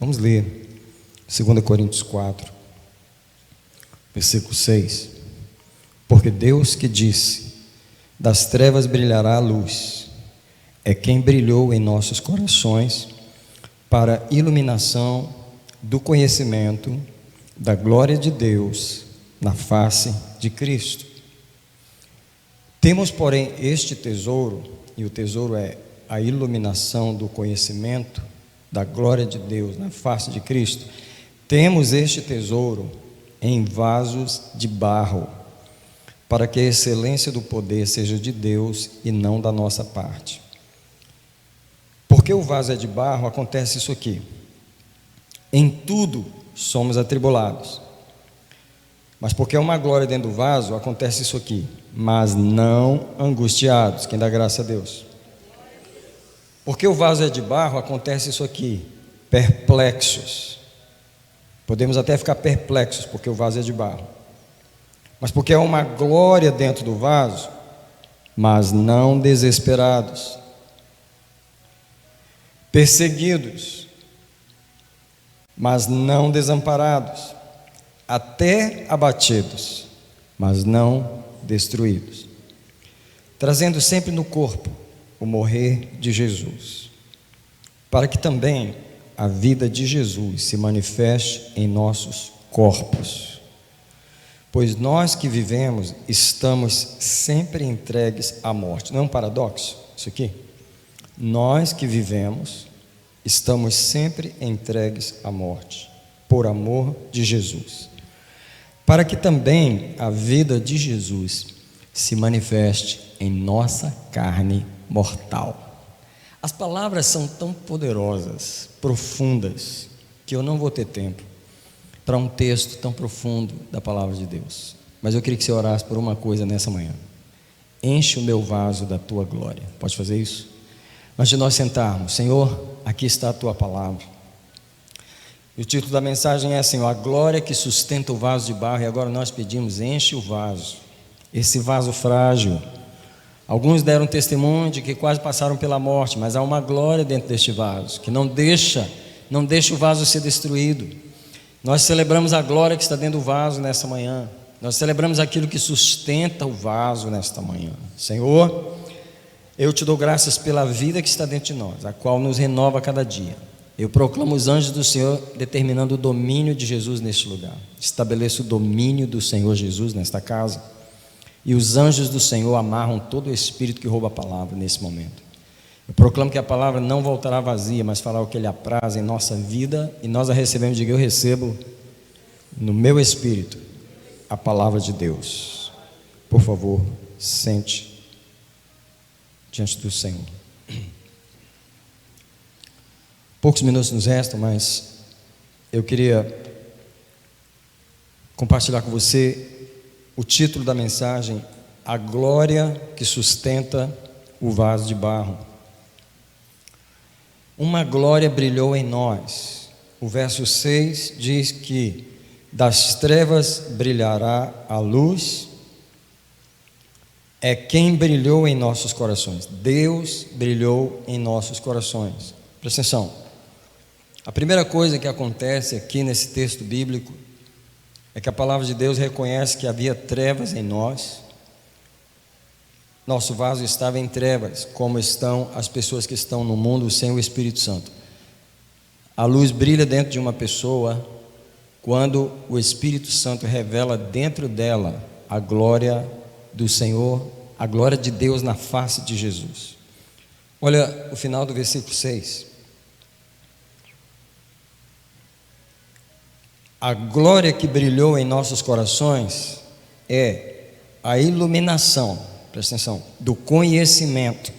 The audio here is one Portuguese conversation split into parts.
Vamos ler 2 Coríntios 4, versículo 6. Porque Deus que disse: das trevas brilhará a luz, é quem brilhou em nossos corações para a iluminação do conhecimento da glória de Deus na face de Cristo. Temos, porém, este tesouro, e o tesouro é a iluminação do conhecimento da glória de Deus na face de Cristo. Temos este tesouro em vasos de barro, para que a excelência do poder seja de Deus e não da nossa parte. Porque o vaso é de barro, acontece isso aqui: em tudo somos atribulados. Mas porque é uma glória dentro do vaso, acontece isso aqui: mas não angustiados. Quem dá graça a Deus? Porque o vaso é de barro, acontece isso aqui: perplexos. Podemos até ficar perplexos porque o vaso é de barro. Mas porque é uma glória dentro do vaso, mas não desesperados. Perseguidos, mas não desamparados. Até abatidos, mas não destruídos. Trazendo sempre no corpo o morrer de Jesus, para que também a vida de Jesus se manifeste em nossos corpos. Pois nós que vivemos estamos sempre entregues à morte. Não é um paradoxo isso aqui? Nós que vivemos estamos sempre entregues à morte, por amor de Jesus, para que também a vida de Jesus se manifeste em nossa carne mortal. As palavras são tão poderosas, profundas, que eu não vou ter tempo para um texto tão profundo da palavra de Deus. Mas eu queria que você orasse por uma coisa nessa manhã: enche o meu vaso da tua glória. Pode fazer isso? Antes de nós sentarmos, Senhor, aqui está a tua palavra. E o título da mensagem é: Senhor, a glória que sustenta o vaso de barro. E agora nós pedimos: enche o vaso, esse vaso frágil. Alguns deram testemunho de que quase passaram pela morte, mas há uma glória dentro deste vaso, que não deixa o vaso ser destruído. Nós celebramos a glória que está dentro do vaso nessa manhã. Nós celebramos aquilo que sustenta o vaso nesta manhã. Senhor, eu te dou graças pela vida que está dentro de nós, a qual nos renova a cada dia. Eu proclamo os anjos do Senhor determinando o domínio de Jesus neste lugar. Estabeleço o domínio do Senhor Jesus nesta casa. E os anjos do Senhor amarram todo o espírito que rouba a palavra nesse momento. Eu proclamo que a palavra não voltará vazia, mas fará o que Ele apraz em nossa vida. E nós a recebemos. Diga: eu recebo no meu espírito a palavra de Deus. Por favor, sente diante do Senhor. Poucos minutos nos restam, mas eu queria compartilhar com você o título da mensagem: a glória que sustenta o vaso de barro. Uma glória brilhou em nós. O verso 6 diz que das trevas brilhará a luz. É quem brilhou em nossos corações. Deus brilhou em nossos corações. Presta atenção. A primeira coisa que acontece aqui nesse texto bíblico é que a palavra de Deus reconhece que havia trevas em nós. Nosso vaso estava em trevas, como estão as pessoas que estão no mundo sem o Espírito Santo. A luz brilha dentro de uma pessoa quando o Espírito Santo revela dentro dela a glória do Senhor, a glória de Deus na face de Jesus. Olha o final do versículo 6. A glória que brilhou em nossos corações é a iluminação, presta atenção, do conhecimento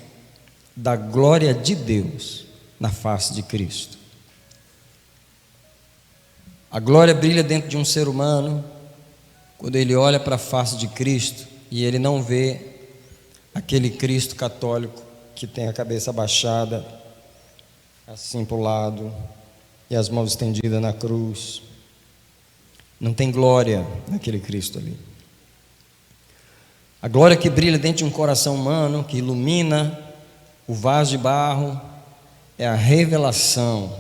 da glória de Deus na face de Cristo. A glória brilha dentro de um ser humano quando ele olha para a face de Cristo e ele não vê aquele Cristo católico que tem a cabeça abaixada, assim para o lado, e as mãos estendidas na cruz. Não tem glória naquele Cristo ali. A glória que brilha dentro de um coração humano, que ilumina o vaso de barro, é a revelação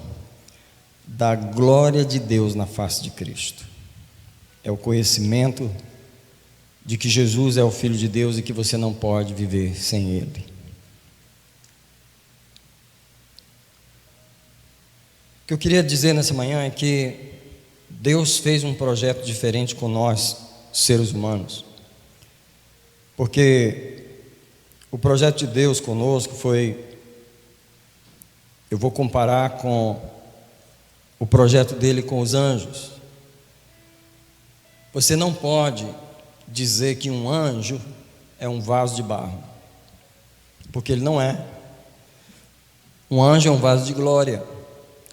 da glória de Deus na face de Cristo. É o conhecimento de que Jesus é o Filho de Deus e que você não pode viver sem Ele. O que eu queria dizer nessa manhã é que Deus fez um projeto diferente com nós, seres humanos. Porque o projeto de Deus conosco foi, eu vou comparar com o projeto dele com os anjos. Você não pode dizer que um anjo é um vaso de barro, porque ele não é. Um anjo é um vaso de glória.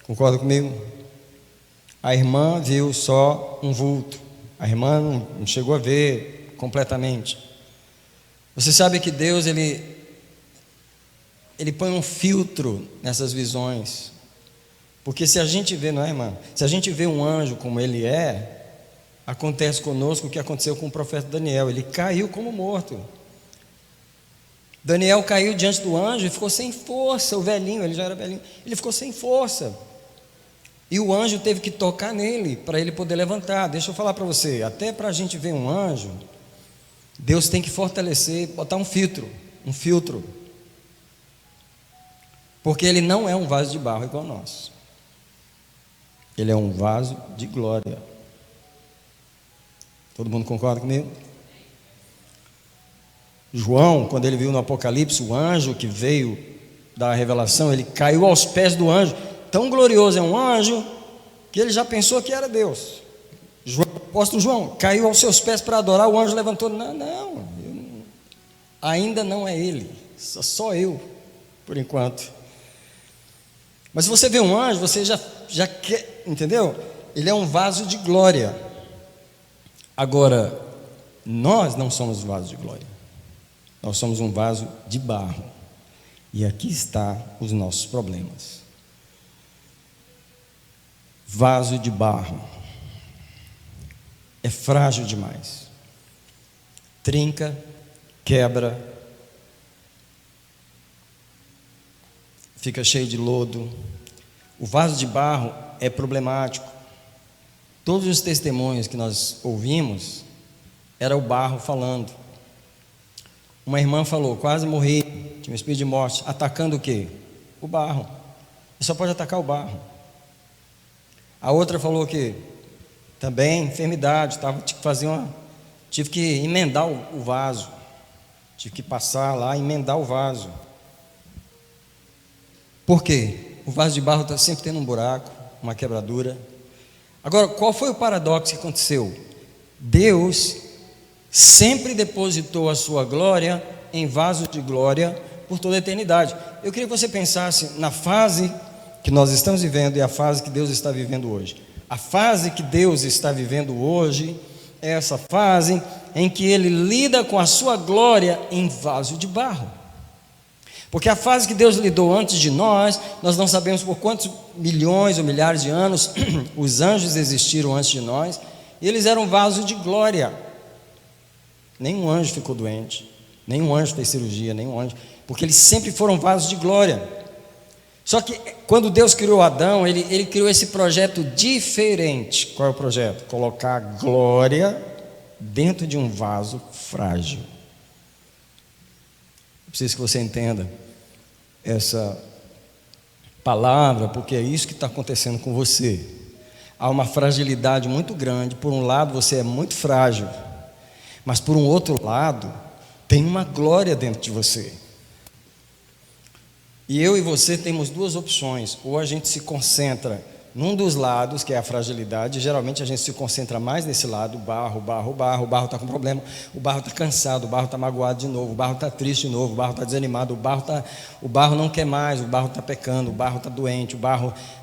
Concorda comigo? A irmã viu só um vulto. A irmã não chegou a ver completamente. Você sabe que Deus, ele põe um filtro nessas visões. Porque se a gente vê, não é, irmã? Se a gente vê um anjo como ele é, acontece conosco o que aconteceu com o profeta Daniel. Ele caiu como morto. Daniel caiu diante do anjo e ficou sem força. O velhinho, ele já era velhinho, ele ficou sem força. E o anjo teve que tocar nele para ele poder levantar. Deixa eu falar para você, até para a gente ver um anjo, Deus tem que fortalecer, botar um filtro. Porque ele não é um vaso de barro igual nós. Ele é um vaso de glória. Todo mundo concorda comigo? João, quando ele viu no Apocalipse o anjo que veio da revelação, ele caiu aos pés do anjo. Tão glorioso é um anjo que ele já pensou que era Deus. O apóstolo João caiu aos seus pés para adorar. O anjo levantou: não, ainda não é ele, só eu, por enquanto. Mas se você vê um anjo, você já quer, entendeu? Ele é um vaso de glória. Agora, nós não somos vaso de glória, nós somos um vaso de barro. E aqui está os nossos problemas. Vaso de barro é frágil demais, trinca, quebra, fica cheio de lodo. O vaso de barro é problemático. Todos os testemunhos que nós ouvimos era o barro falando. Uma irmã falou: quase morri, tinha um espírito de morte. Atacando o quê? O barro. Você só pode atacar o barro. A outra falou que também enfermidade, tive que emendar o vaso, tive que passar lá e emendar o vaso. Por quê? O vaso de barro está sempre tendo um buraco, uma quebradura. Agora, qual foi o paradoxo que aconteceu? Deus sempre depositou a sua glória em vasos de glória por toda a eternidade. Eu queria que você pensasse na fase que nós estamos vivendo e a fase que Deus está vivendo hoje. A fase que Deus está vivendo hoje é essa fase em que Ele lida com a sua glória em vaso de barro. Porque a fase que Deus lidou antes de nós não sabemos por quantos milhões ou milhares de anos os anjos existiram antes de nós, e eles eram vasos de glória. Nenhum anjo ficou doente, nenhum anjo fez cirurgia, nenhum anjo, porque eles sempre foram vasos de glória. Só que quando Deus criou Adão, ele criou esse projeto diferente. Qual é o projeto? Colocar a glória dentro de um vaso frágil. Preciso que você entenda essa palavra, porque é isso que está acontecendo com você. Há uma fragilidade muito grande. Por um lado, você é muito frágil, mas por um outro lado, tem uma glória dentro de você. E eu e você temos duas opções: ou a gente se concentra num dos lados, que é a fragilidade. Geralmente a gente se concentra mais nesse lado, o barro está com problema, o barro está cansado, o barro está magoado de novo, o barro está triste de novo, o barro está desanimado, o barro não quer mais, o barro está pecando, o barro está doente,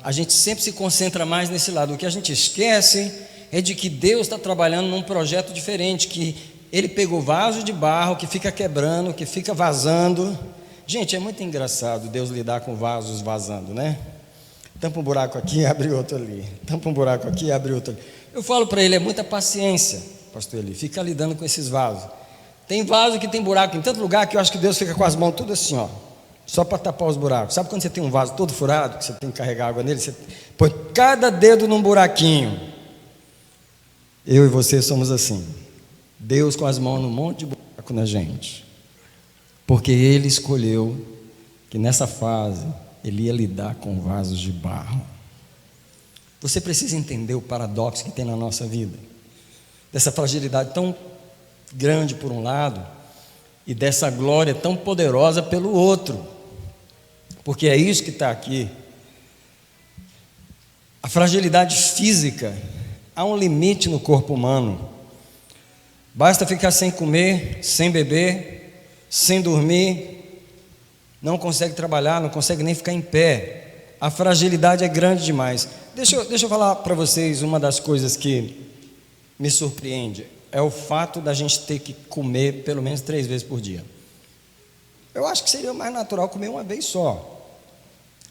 a gente sempre se concentra mais nesse lado. O que a gente esquece é de que Deus está trabalhando num projeto diferente, que Ele pegou vaso de barro que fica quebrando, que fica vazando. Gente, é muito engraçado Deus lidar com vasos vazando, né? Tampa um buraco aqui, abre outro ali. Tampa um buraco aqui, abre outro ali. Eu falo para ele: é muita paciência, pastor Eli, fica lidando com esses vasos. Tem vaso que tem buraco em tanto lugar que eu acho que Deus fica com as mãos tudo assim, ó. só para tapar os buracos. Sabe quando você tem um vaso todo furado, que você tem que carregar água nele? Você põe cada dedo num buraquinho. Eu e você somos assim. Deus com as mãos num monte de buraco na gente. Porque Ele escolheu que nessa fase Ele ia lidar com vasos de barro. Você precisa entender o paradoxo que tem na nossa vida. Dessa fragilidade tão grande por um lado e dessa glória tão poderosa pelo outro. Porque é isso que está aqui. A fragilidade física, há um limite no corpo humano. Basta ficar sem comer, sem beber, sem dormir, não consegue trabalhar, não consegue nem ficar em pé. A fragilidade é grande demais. Deixa eu falar para vocês uma das coisas que me surpreende. É o fato da gente ter que comer pelo menos 3 vezes por dia. Eu acho que seria mais natural comer uma vez só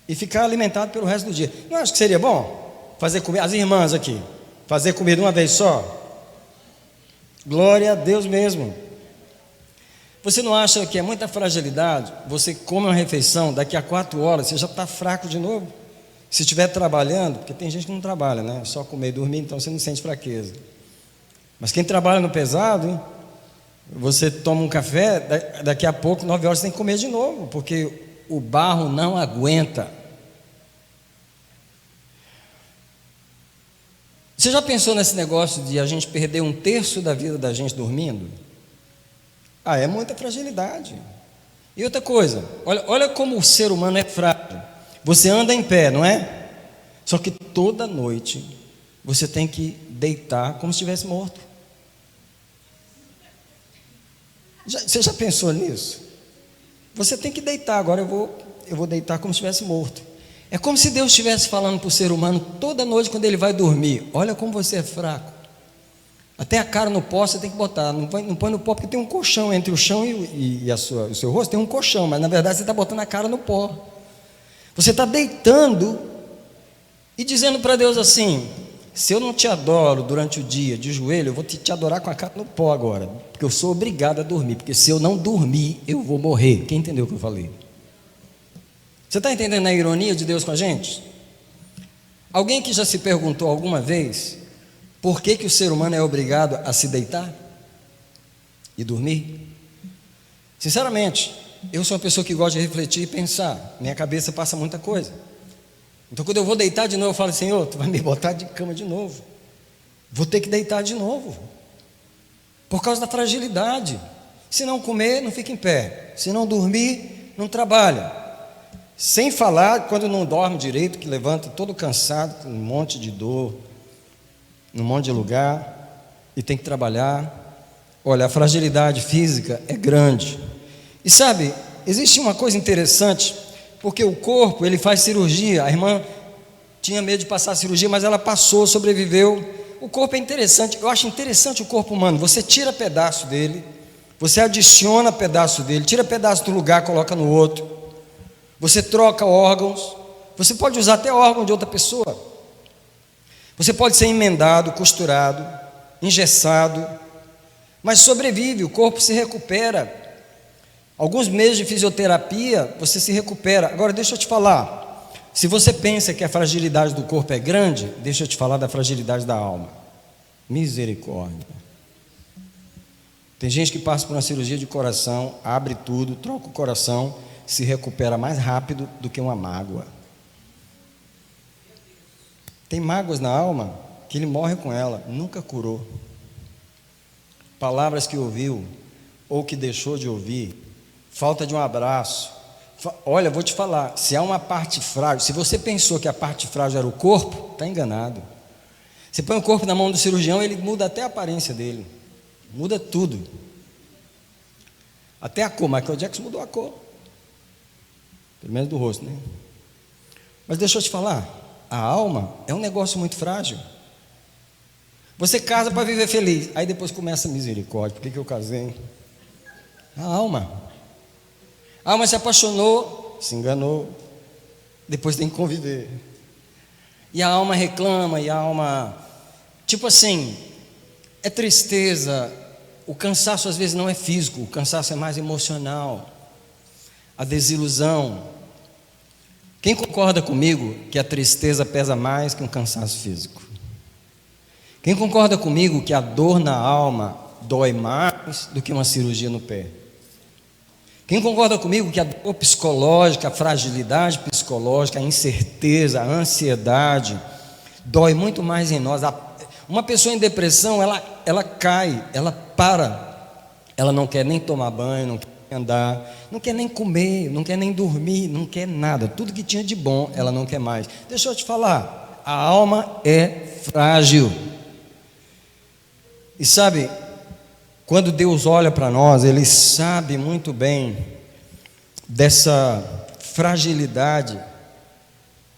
e ficar alimentado pelo resto do dia. Não acho que seria bom fazer comida, as irmãs aqui, fazer comida uma vez só? Glória a Deus mesmo. Você não acha que é muita fragilidade? Você come uma refeição, daqui a 4 horas você já está fraco de novo. Se estiver trabalhando, porque tem gente que não trabalha, né? Só comer e dormir, então você não sente fraqueza. Mas quem trabalha no pesado, hein? Você toma um café, daqui a pouco, 9 horas, você tem que comer de novo, porque o barro não aguenta. Você já pensou nesse negócio de a gente perder 1/3 da vida da gente dormindo? É muita fragilidade. E outra coisa, olha como o ser humano é frágil. Você anda em pé, não é? Só que toda noite você tem que deitar como se estivesse morto. Você já pensou nisso? Você tem que deitar. Agora eu vou deitar como se estivesse morto. É como se Deus estivesse falando para o ser humano toda noite quando ele vai dormir: olha como você é fraco. Até a cara no pó você tem que botar. Não põe no pó porque tem um colchão entre o chão e o seu rosto. Tem um colchão, mas na verdade você está botando a cara no pó. Você está deitando e dizendo para Deus assim: se eu não te adoro durante o dia de joelho, eu vou te adorar com a cara no pó agora, porque eu sou obrigado a dormir, porque se eu não dormir, eu vou morrer. Quem entendeu o que eu falei? Você está entendendo a ironia de Deus com a gente? Alguém que já se perguntou alguma vez por que o ser humano é obrigado a se deitar e dormir? Sinceramente, eu sou uma pessoa que gosta de refletir e pensar. Minha cabeça passa muita coisa. Então quando eu vou deitar de novo, eu falo: Senhor, tu vai me botar de cama de novo. Vou ter que deitar de novo. Por causa da fragilidade. Se não comer, não fica em pé. Se não dormir, não trabalha. Sem falar quando não dorme direito, que levanta todo cansado, com um monte de dor, num monte de lugar, e tem que trabalhar. Olha, a fragilidade física é grande. E sabe, existe uma coisa interessante, porque o corpo, ele faz cirurgia. A irmã tinha medo de passar a cirurgia, mas ela passou, sobreviveu. O corpo é interessante. Eu acho interessante o corpo humano. Você tira pedaço dele, você adiciona pedaço dele, tira pedaço do lugar, coloca no outro. Você troca órgãos. Você pode usar até órgão de outra pessoa. Você pode ser emendado, costurado, engessado, mas sobrevive, o corpo se recupera. Alguns meses de fisioterapia, você se recupera. Agora deixa eu te falar, se você pensa que a fragilidade do corpo é grande, deixa eu te falar da fragilidade da alma. Misericórdia. Tem gente que passa por uma cirurgia de coração, abre tudo, troca o coração, se recupera mais rápido do que uma mágoa. Tem mágoas na alma que ele morre com ela, nunca curou. Palavras que ouviu ou que deixou de ouvir, falta de um abraço. Olha, vou te falar, se há uma parte frágil, se você pensou que a parte frágil era o corpo, está enganado. Você põe o corpo na mão do cirurgião, ele muda até a aparência dele, muda tudo, até a cor. Michael Jackson mudou a cor, pelo menos do rosto, né? Mas deixa eu te falar, a alma é um negócio muito frágil. Você casa para viver feliz, aí depois começa a misericórdia. Por que eu casei? A alma se apaixonou, se enganou, depois tem que conviver. E a alma reclama, e a alma, tipo assim, é tristeza. O cansaço às vezes não é físico, o cansaço é mais emocional. a desilusão. Quem concorda comigo que a tristeza pesa mais que um cansaço físico? Quem concorda comigo que a dor na alma dói mais do que uma cirurgia no pé? Quem concorda comigo que a dor psicológica, a fragilidade psicológica, a incerteza, a ansiedade dói muito mais em nós? Uma pessoa em depressão, ela cai, ela para, ela não quer nem tomar banho, não quer andar, não quer nem comer, não quer nem dormir, não quer nada. Tudo que tinha de bom, ela não quer mais. Deixa eu te falar, a alma é frágil. E sabe, quando Deus olha para nós, Ele sabe muito bem dessa fragilidade.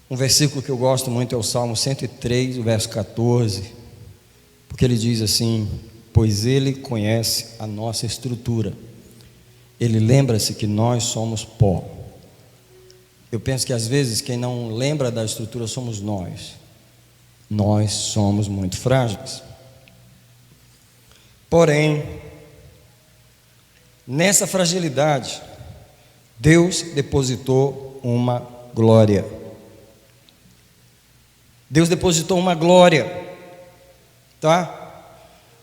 Um versículo que eu gosto muito é o Salmo 103, o verso 14, porque ele diz assim: pois Ele conhece a nossa estrutura, Ele lembra-se que nós somos pó. Eu penso que às vezes quem não lembra da estrutura somos nós. Nós somos muito frágeis. Porém, nessa fragilidade, Deus depositou uma glória. Deus depositou uma glória, tá?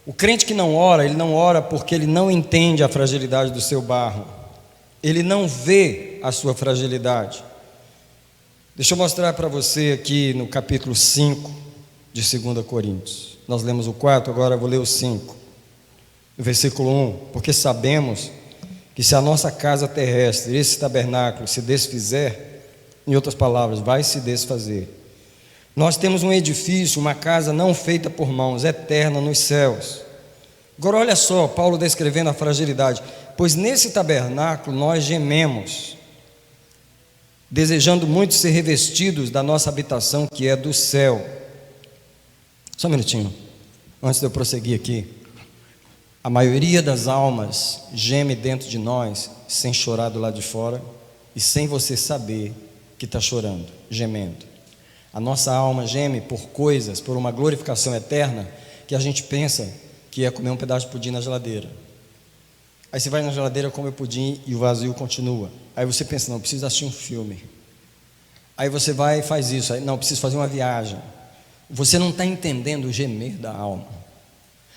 O crente que não ora, ele não ora porque ele não entende a fragilidade do seu barro. Ele não vê a sua fragilidade. Deixa eu mostrar para você aqui no capítulo 5 de 2 Coríntios. Nós lemos o 4, agora eu vou ler o 5. No versículo 1, porque sabemos que se a nossa casa terrestre, esse tabernáculo, se desfizer, em outras palavras, vai se desfazer, nós temos um edifício, uma casa não feita por mãos, eterna nos céus. Agora olha só, Paulo descrevendo a fragilidade: pois nesse tabernáculo nós gememos, desejando muito ser revestidos da nossa habitação que é do céu. Só um minutinho, antes de eu prosseguir aqui. A maioria das almas geme dentro de nós, sem chorar do lado de fora e sem você saber que está chorando, gemendo. A nossa alma geme por coisas, por uma glorificação eterna, que a gente pensa que é comer um pedaço de pudim na geladeira. Aí você vai na geladeira, come o pudim e o vazio continua. Aí você pensa: não, preciso assistir um filme. Aí você vai e faz isso. Aí, não, preciso fazer uma viagem. Você não está entendendo o gemer da alma.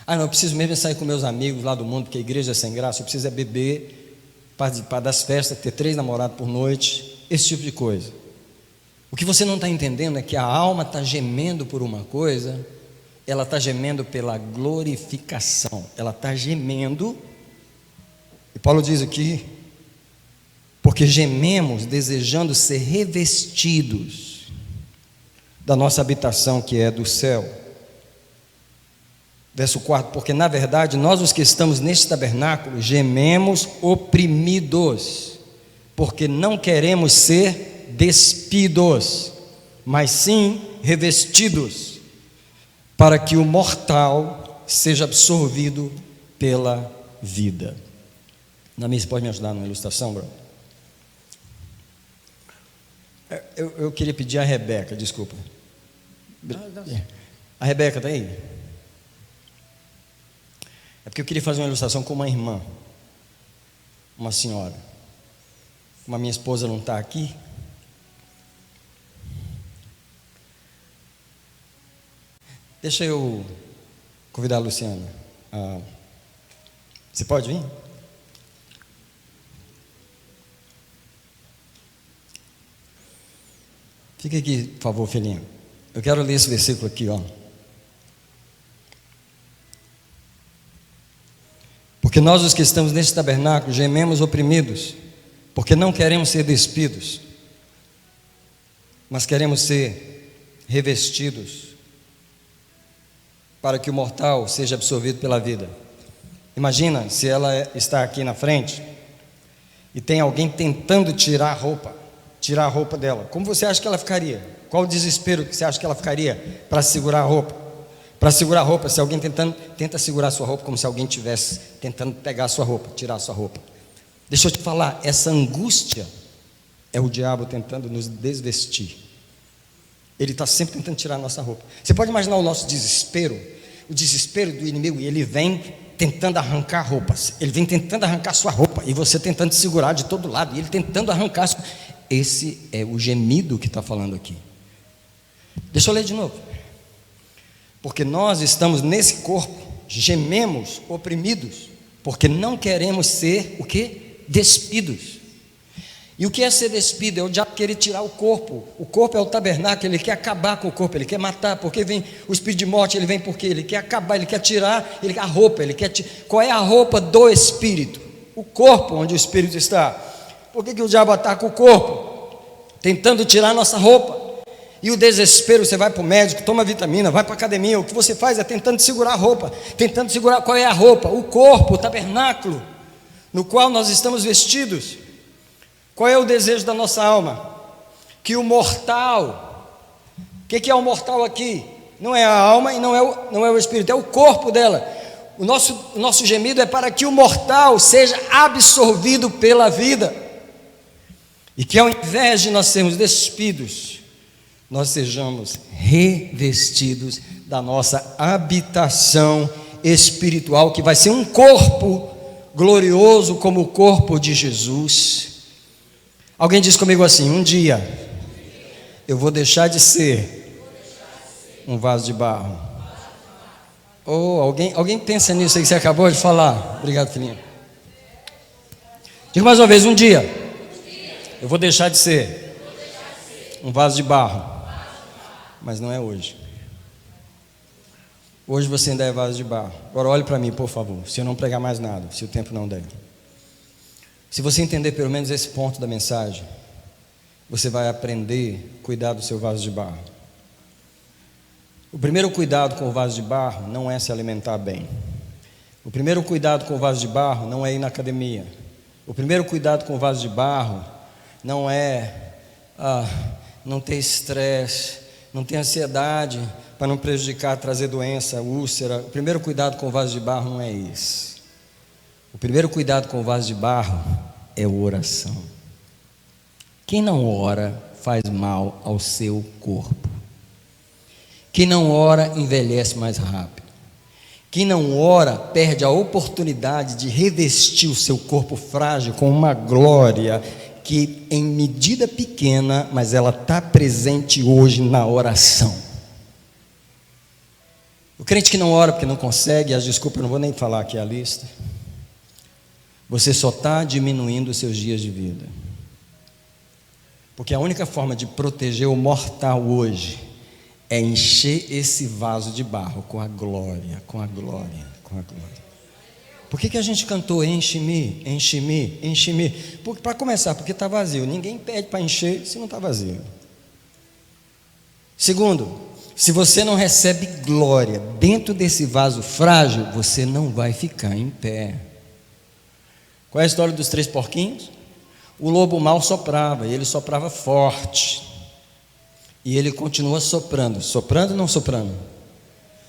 Ah, não, eu preciso mesmo sair com meus amigos lá do mundo, porque a igreja é sem graça. Eu preciso beber, participar das festas, ter 3 namorados por noite, esse tipo de coisa. O que você não está entendendo é que a alma está gemendo por uma coisa, ela está gemendo pela glorificação, ela está gemendo, e Paulo diz aqui, porque gememos desejando ser revestidos da nossa habitação que é do céu. Verso 4, porque na verdade nós os que estamos neste tabernáculo gememos oprimidos, porque não queremos ser despidos, mas sim revestidos, para que o mortal seja absorvido pela vida. Nami, você pode me ajudar numa ilustração, bro? Eu queria pedir a Rebeca, desculpa. A Rebeca está aí? É porque eu queria fazer uma ilustração com uma irmã, uma senhora. Como a minha esposa não está aqui, deixa eu convidar a Luciana. Você pode vir? Fica aqui, por favor, filhinha. Eu quero ler esse versículo aqui, ó. Porque nós os que estamos neste tabernáculo gememos oprimidos, porque não queremos ser despidos, mas queremos ser revestidos, para que o mortal seja absorvido pela vida. Imagina se ela está aqui na frente e tem alguém tentando tirar a roupa dela. Como você acha que ela ficaria? Qual o desespero que você acha que ela ficaria para segurar a roupa? Para segurar a roupa, se alguém tenta segurar a sua roupa, como se alguém estivesse tentando pegar a sua roupa, tirar a sua roupa. Deixa eu te falar, essa angústia é o diabo tentando nos desvestir. Ele está sempre tentando tirar a nossa roupa. Você pode imaginar o nosso desespero, o desespero do inimigo, e ele vem tentando arrancar roupas, ele vem tentando arrancar sua roupa, e você tentando segurar de todo lado, e ele tentando arrancar. Esse é o gemido que está falando aqui. Deixa eu ler de novo. Porque nós estamos nesse corpo, gememos, oprimidos, porque não queremos ser o quê? Despidos. E o que é ser despido? É o diabo querer tirar o corpo. O corpo é o tabernáculo, ele quer acabar com o corpo, ele quer matar, porque vem o espírito de morte, ele vem porque ele quer acabar, ele quer tirar a roupa, qual é a roupa do espírito? O corpo onde o espírito está. Por que o diabo ataca o corpo? Tentando tirar a nossa roupa. E o desespero, você vai para o médico, toma vitamina, vai para a academia, o que você faz é tentando segurar a roupa, tentando segurar, qual é a roupa? O corpo, o tabernáculo, no qual nós estamos vestidos. Qual é o desejo da nossa alma? Que o mortal, o que é o mortal aqui? Não é a alma e não é o espírito, é o corpo dela. O nosso gemido é para que o mortal seja absorvido pela vida, e que ao invés de nós sermos despidos, nós sejamos revestidos da nossa habitação espiritual, que vai ser um corpo glorioso como o corpo de Jesus. Alguém diz comigo assim: um dia eu vou deixar de ser um vaso de barro. Ou alguém pensa nisso aí que você acabou de falar? Obrigado, filhinha. Diga mais uma vez: um dia eu vou deixar de ser um vaso de barro. Mas não é hoje. Hoje você ainda é vaso de barro. Agora olhe para mim, por favor, se eu não pregar mais nada, se o tempo não der. Se você entender pelo menos esse ponto da mensagem, você vai aprender a cuidar do seu vaso de barro. O primeiro cuidado com o vaso de barro não é se alimentar bem. O primeiro cuidado com o vaso de barro não é ir na academia. O primeiro cuidado com o vaso de barro não é não ter estresse, não ter ansiedade para não prejudicar, trazer doença, úlcera. O primeiro cuidado com o vaso de barro não é isso. O primeiro cuidado com o vaso de barro é a oração. Quem não ora faz mal ao seu corpo. Quem não ora envelhece mais rápido. Quem não ora perde a oportunidade de revestir o seu corpo frágil com uma glória que em medida pequena, mas ela está presente hoje na oração. O crente que não ora porque não consegue, as desculpas eu não vou nem falar aqui a lista, você só está diminuindo os seus dias de vida. Porque a única forma de proteger o mortal hoje é encher esse vaso de barro com a glória, com a glória, com a glória. Por que a gente cantou enche-me, enche-me, enche-me? Para começar, porque está vazio. Ninguém pede para encher se não está vazio. Segundo, se você não recebe glória dentro desse vaso frágil, você não vai ficar em pé. Qual é a história dos 3 porquinhos? O lobo mau soprava, e ele soprava forte. E ele continua soprando. Soprando ou não soprando?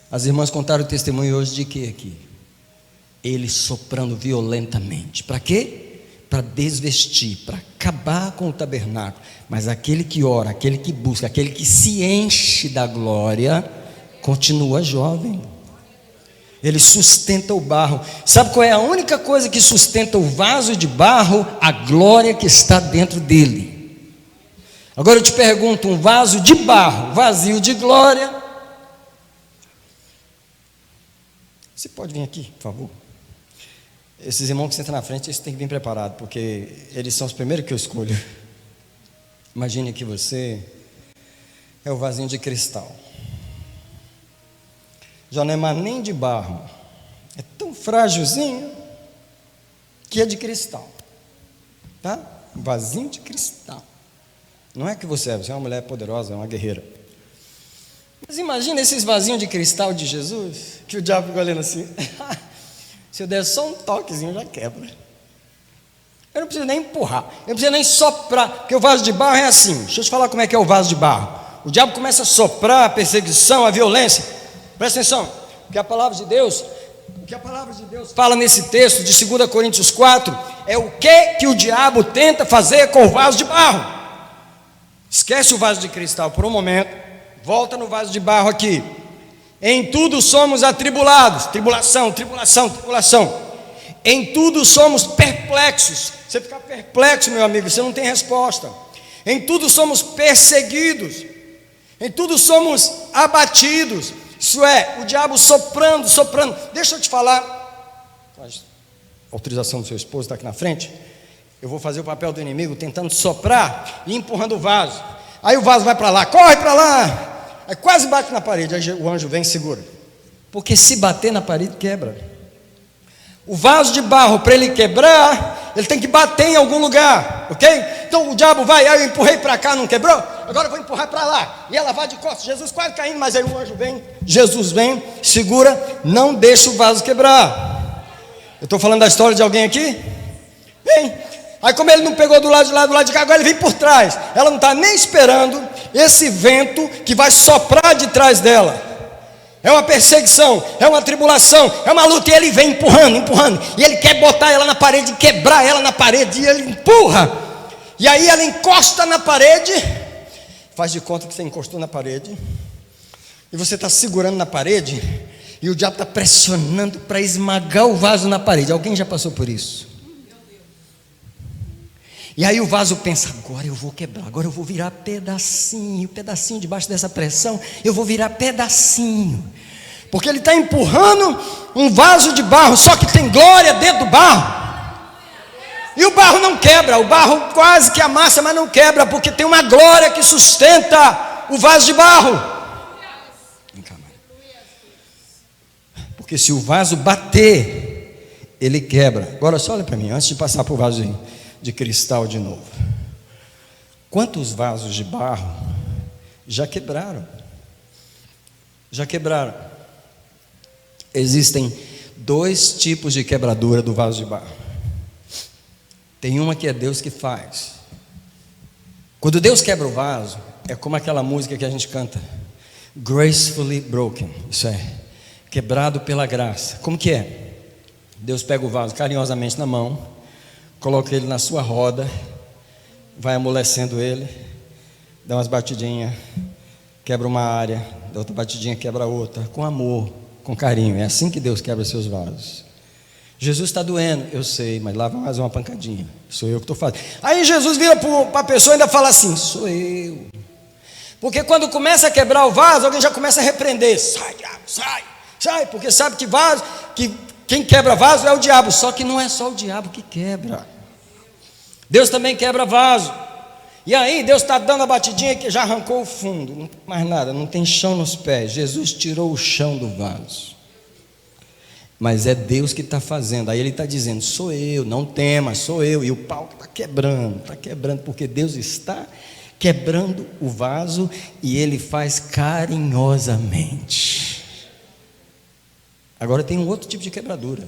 As irmãs contaram o testemunho hoje de quê aqui? Ele soprando violentamente. Para quê? Para desvestir, para acabar com o tabernáculo. Mas aquele que ora, aquele que busca, aquele que se enche da glória, continua jovem. Ele sustenta o barro. Sabe qual é a única coisa que sustenta o vaso de barro? A glória que está dentro dele. Agora eu te pergunto: um vaso de barro vazio de glória, você pode vir aqui, por favor? Esses irmãos que sentam na frente, eles têm que vir preparados, porque eles são os primeiros que eu escolho. Imagine que você é o vasinho de cristal. Já não é mais nem de barro, é tão frágilzinho que é de cristal, tá? Um vasinho de cristal. Não é que você é uma mulher poderosa, é uma guerreira. Mas imagina esses vasinhos de cristal de Jesus, que o diabo fica olhando assim. Se eu der só um toquezinho, já quebra. Eu não preciso nem empurrar, eu não preciso nem soprar, porque o vaso de barro é assim. Deixa eu te falar como é que é o vaso de barro. O diabo começa a soprar a perseguição, a violência. Presta atenção, porque a palavra de Deus, o que a palavra de Deus fala nesse texto de 2 Coríntios 4, é o que o diabo tenta fazer com o vaso de barro. Esquece o vaso de cristal por um momento, volta no vaso de barro aqui. Em tudo somos atribulados. Tribulação, tribulação, tribulação. Em tudo somos perplexos. Você fica perplexo, meu amigo, você não tem resposta. Em tudo somos perseguidos. Em tudo somos abatidos. Isso é, o diabo soprando, soprando. Deixa eu te falar. A autorização do seu esposo está aqui na frente. Eu vou fazer o papel do inimigo tentando soprar e empurrando o vaso. Aí o vaso vai para lá, corre para lá. Aí quase bate na parede. Aí o anjo vem e segura. Porque se bater na parede, quebra. O vaso de barro, para ele quebrar, ele tem que bater em algum lugar, ok? Então o diabo vai, aí eu empurrei para cá, não quebrou? Agora eu vou empurrar para lá. E ela vai de costas, Jesus quase caindo, mas aí o anjo vem, Jesus vem, segura, não deixa o vaso quebrar. Eu estou falando da história de alguém aqui? Vem. Aí como ele não pegou do lado de lá, do lado de cá, agora ele vem por trás. Ela não está nem esperando esse vento que vai soprar de trás dela. É uma perseguição, é uma tribulação, é uma luta. E ele vem empurrando, empurrando. E ele quer botar ela na parede, quebrar ela na parede. E ele empurra. E aí ela encosta na parede. Faz de conta que você encostou na parede. E você está segurando na parede. E o diabo está pressionando para esmagar o vaso na parede. Alguém já passou por isso? E aí o vaso pensa, agora eu vou quebrar, agora eu vou virar pedacinho, pedacinho debaixo dessa pressão, eu vou virar pedacinho. Porque ele está empurrando um vaso de barro, só que tem glória dentro do barro. E o barro não quebra, o barro quase que amassa, mas não quebra, porque tem uma glória que sustenta o vaso de barro. Vem cá, mãe. Porque se o vaso bater, ele quebra. Agora só olha para mim, antes de passar para o vaso de cristal de novo. Quantos vasos de barro já quebraram? Já quebraram. Existem dois tipos de quebradura do vaso de barro. Tem uma que é Deus que faz. Quando Deus quebra o vaso, é como aquela música que a gente canta, gracefully broken. Isso é, quebrado pela graça. Como que é? Deus pega o vaso carinhosamente na mão, coloca ele na sua roda, vai amolecendo ele, dá umas batidinhas, quebra uma área, dá outra batidinha, quebra outra, com amor, com carinho. É assim que Deus quebra seus vasos. Jesus está doendo, eu sei, mas lá vai mais uma pancadinha, sou eu que estou fazendo. Aí Jesus vira para a pessoa e ainda fala assim, sou eu. Porque quando começa a quebrar o vaso, alguém já começa a repreender, sai diabo, sai, sai, porque sabe que vaso, que quem quebra vaso é o diabo. Só que não é só o diabo que quebra, Deus também quebra vaso. E aí Deus está dando a batidinha que já arrancou o fundo, não tem mais nada, não tem chão nos pés. Jesus tirou o chão do vaso, mas é Deus que está fazendo. Aí ele está dizendo, sou eu, não temas, sou eu. E o pau está quebrando, porque Deus está quebrando o vaso. E ele faz carinhosamente. Agora tem um outro tipo de quebradura.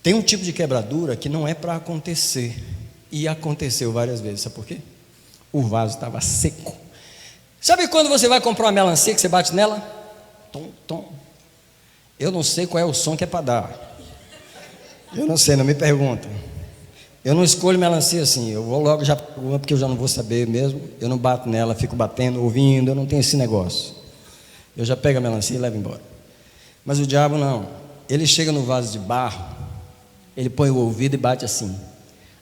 Tem um tipo de quebradura que não é para acontecer. E aconteceu várias vezes. Sabe por quê? O vaso estava seco. Sabe quando você vai comprar uma melancia que você bate nela? Tom, tom. Eu não sei qual é o som que é para dar. Eu não sei, não me pergunta. Eu não escolho melancia assim. Eu vou logo já, porque eu já não vou saber mesmo. Eu não bato nela, fico batendo, ouvindo. Eu não tenho esse negócio. Eu já pego a melancia e levo embora. Mas o diabo não. Ele chega no vaso de barro, ele põe o ouvido e bate assim.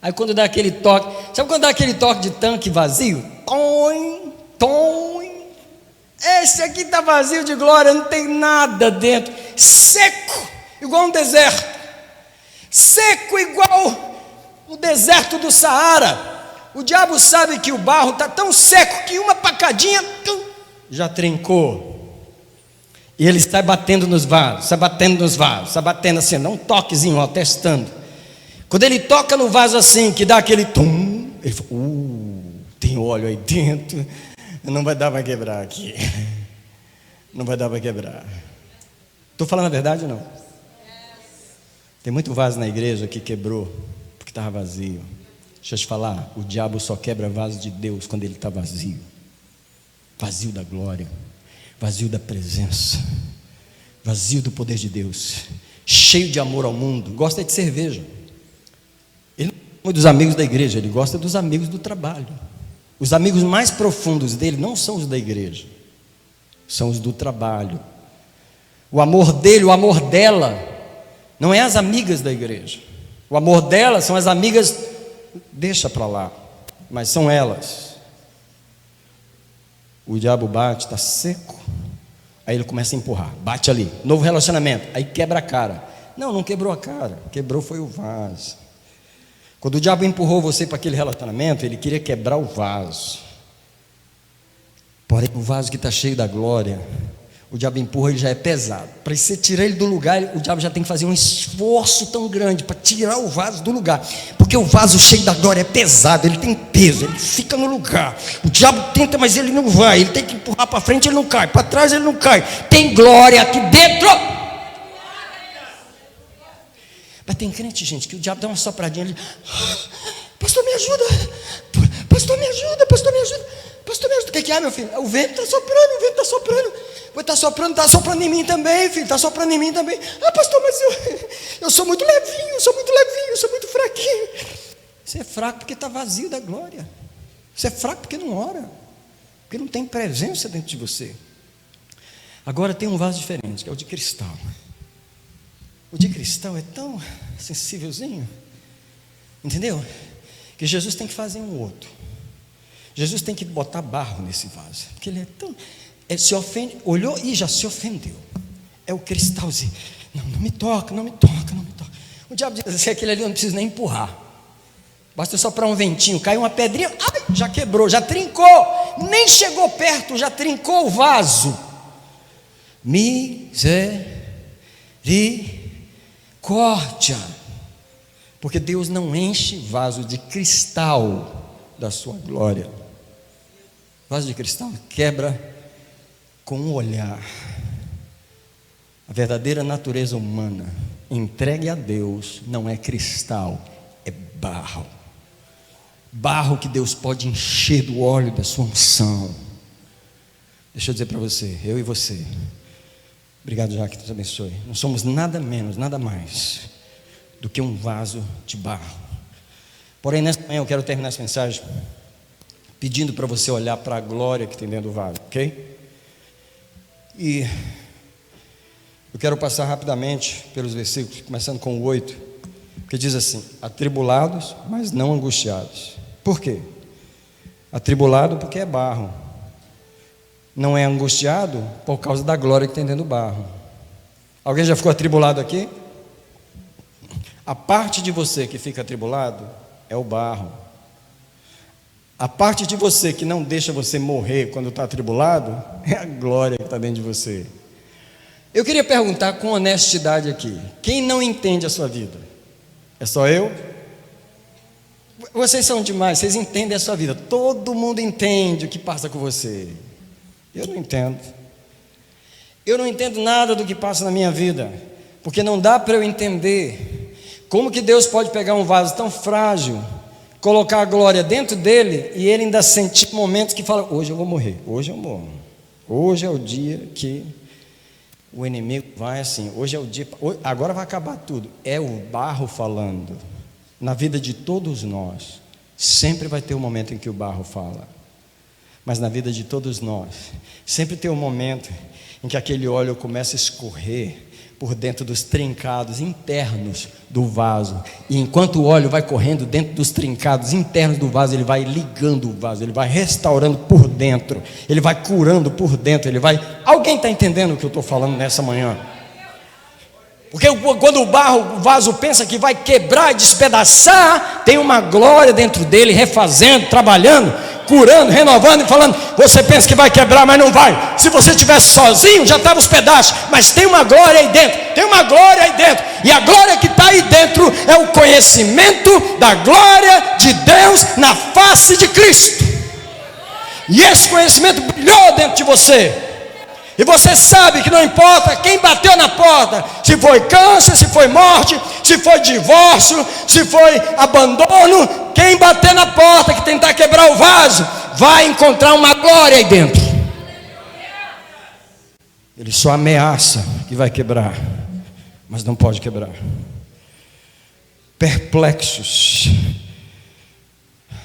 Aí quando dá aquele toque, sabe quando dá aquele toque de tanque vazio? Tom, tom. Esse aqui está vazio de glória, não tem nada dentro. Seco, igual um deserto. Seco igual o deserto do Saara. O diabo sabe que o barro está tão seco que uma pacadinha já trincou. E ele está batendo nos vasos, está batendo nos vasos, está batendo assim, dá um toquezinho, ó, testando. Quando ele toca no vaso assim, que dá aquele tum, ele fala, tem óleo aí dentro, não vai dar para quebrar aqui. Não vai dar para quebrar. Estou falando a verdade ou não? Tem muito vaso na igreja que quebrou, porque estava vazio. Deixa eu te falar, o diabo só quebra vaso de Deus quando ele está vazio. Vazio da glória, vazio da presença, vazio do poder de Deus, cheio de amor ao mundo. Gosta de cerveja. Ele não é dos amigos da igreja, ele gosta dos amigos do trabalho. Os amigos mais profundos dele não são os da igreja, são os do trabalho. O amor dele, o amor dela, não é as amigas da igreja. O amor dela são as amigas, deixa para lá, mas são elas. O diabo bate, está seco, aí ele começa a empurrar, bate ali, novo relacionamento, aí quebra a cara. Não quebrou a cara, quebrou foi o vaso. Quando o diabo empurrou você para aquele relacionamento, ele queria quebrar o vaso. Porém, o vaso que está cheio da glória, o diabo empurra, ele já é pesado. Para você tirar ele do lugar, o diabo já tem que fazer um esforço tão grande para tirar o vaso do lugar. Porque o vaso cheio da glória é pesado, ele tem peso, ele fica no lugar. O diabo tenta, mas ele não vai. Ele tem que empurrar para frente, ele não cai. Para trás, ele não cai. Tem glória aqui dentro. Mas tem crente, gente, que o diabo dá uma sopradinha. Ele, pastor, me ajuda. Pastor, me ajuda. Pastor, me ajuda. Pastor, me ajuda. O que é, meu filho? O vento está soprando, o vento está soprando. Está soprando em mim também, filho. Está soprando em mim também. Ah, pastor, mas eu sou muito levinho, sou muito fraquinho. Você é fraco porque está vazio da glória. Você é fraco porque não ora. Porque não tem presença dentro de você. Agora tem um vaso diferente, que é o de cristal. O de cristal é tão sensívelzinho, entendeu? Que Jesus tem que fazer um outro. Jesus tem que botar barro nesse vaso, porque ele é tão... Ele se ofende, olhou e já se ofendeu. É o cristalzinho. Não me toca. O diabo diz assim, aquele ali eu não preciso nem empurrar. Basta soprar um ventinho, cai uma pedrinha, ai, já quebrou, já trincou. Nem chegou perto, já trincou o vaso. Misericórdia. Porque Deus não enche vaso de cristal da sua glória. Vaso de cristal quebra com um olhar. A verdadeira natureza humana entregue a Deus não é cristal, é barro. Barro que Deus pode encher do óleo da sua unção. Deixa eu dizer para você, eu e você, obrigado, Jaque, Deus abençoe. Não somos nada menos, nada mais do que um vaso de barro. Porém, nessa manhã eu quero terminar essa mensagem pedindo para você olhar para a glória que tem dentro do vaso, ok? E eu quero passar rapidamente pelos versículos, começando com o 8, que diz assim: atribulados, mas não angustiados. Por quê? Atribulado porque é barro. Não é angustiado por causa da glória que tem dentro do barro. Alguém já ficou atribulado aqui? A parte de você que fica atribulado é o barro. A parte de você que não deixa você morrer quando está atribulado é a glória que está dentro de você. Eu queria perguntar com honestidade aqui: quem não entende a sua vida? É só eu? Vocês são demais, vocês entendem a sua vida. Todo mundo entende o que passa com você. Eu não entendo. Eu não entendo nada do que passa na minha vida, porque não dá para eu entender como que Deus pode pegar um vaso tão frágil, colocar a glória dentro dele e ele ainda sentir momentos que fala: hoje eu vou morrer, hoje eu morro. Hoje é o dia que o inimigo vai assim, hoje é o dia, agora vai acabar tudo. É o barro falando. Na vida de todos nós sempre vai ter um momento em que o barro fala. Mas na vida de todos nós sempre tem um momento em que aquele óleo começa a escorrer por dentro dos trincados internos do vaso. E enquanto o óleo vai correndo dentro dos trincados internos do vaso, ele vai ligando o vaso, ele vai restaurando por dentro, ele vai curando por dentro, ele vai... Alguém está entendendo o que eu estou falando nessa manhã? Porque quando o vaso pensa que vai quebrar e despedaçar, tem uma glória dentro dele, refazendo, trabalhando, curando, renovando e falando. Você pensa que vai quebrar, mas não vai. Se você estivesse sozinho, já estava os pedaços. Mas tem uma glória aí dentro, tem uma glória aí dentro. E a glória que está aí dentro é o conhecimento da glória de Deus na face de Cristo. E esse conhecimento brilhou dentro de você. E você sabe que não importa quem bateu na porta, se foi câncer, se foi morte, se foi divórcio, se foi abandono, quem bater na porta, que tentar quebrar o vaso, vai encontrar uma glória aí dentro. Ele só ameaça que vai quebrar, mas não pode quebrar. Perplexos.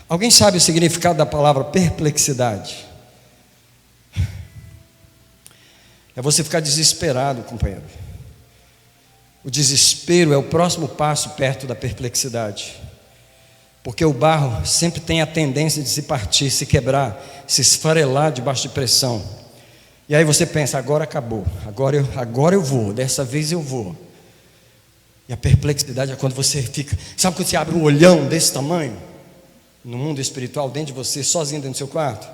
Alguém sabe o significado da palavra perplexidade? É você ficar desesperado, companheiro. O desespero é o próximo passo perto da perplexidade. Porque o barro sempre tem a tendência de se partir, se quebrar, se esfarelar debaixo de pressão. E aí você pensa, agora acabou, agora eu vou, dessa vez eu vou. E a perplexidade é quando você fica, sabe quando você abre um olhão desse tamanho, no mundo espiritual, dentro de você, sozinho dentro do seu quarto?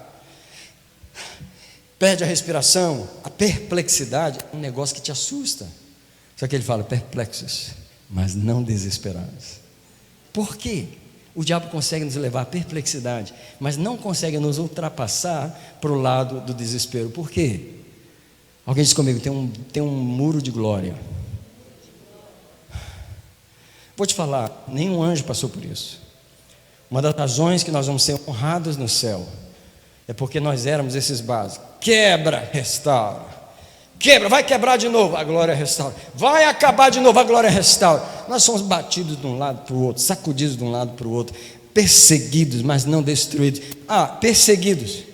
Perde a respiração. A perplexidade é um negócio que te assusta. Só que ele fala, perplexos, mas não desesperados. Por quê? O diabo consegue nos levar à perplexidade, mas não consegue nos ultrapassar para o lado do desespero. Por quê? Alguém diz comigo, tem um muro de glória. Vou te falar, nenhum anjo passou por isso. Uma das razões que nós vamos ser honrados no céu é porque nós éramos esses básicos. Quebra, restaura. Quebra, vai quebrar de novo, a glória restaura. Vai acabar de novo, a glória restaura. Nós somos batidos de um lado para o outro, sacudidos de um lado para o outro, perseguidos, mas não destruídos. Perseguidos,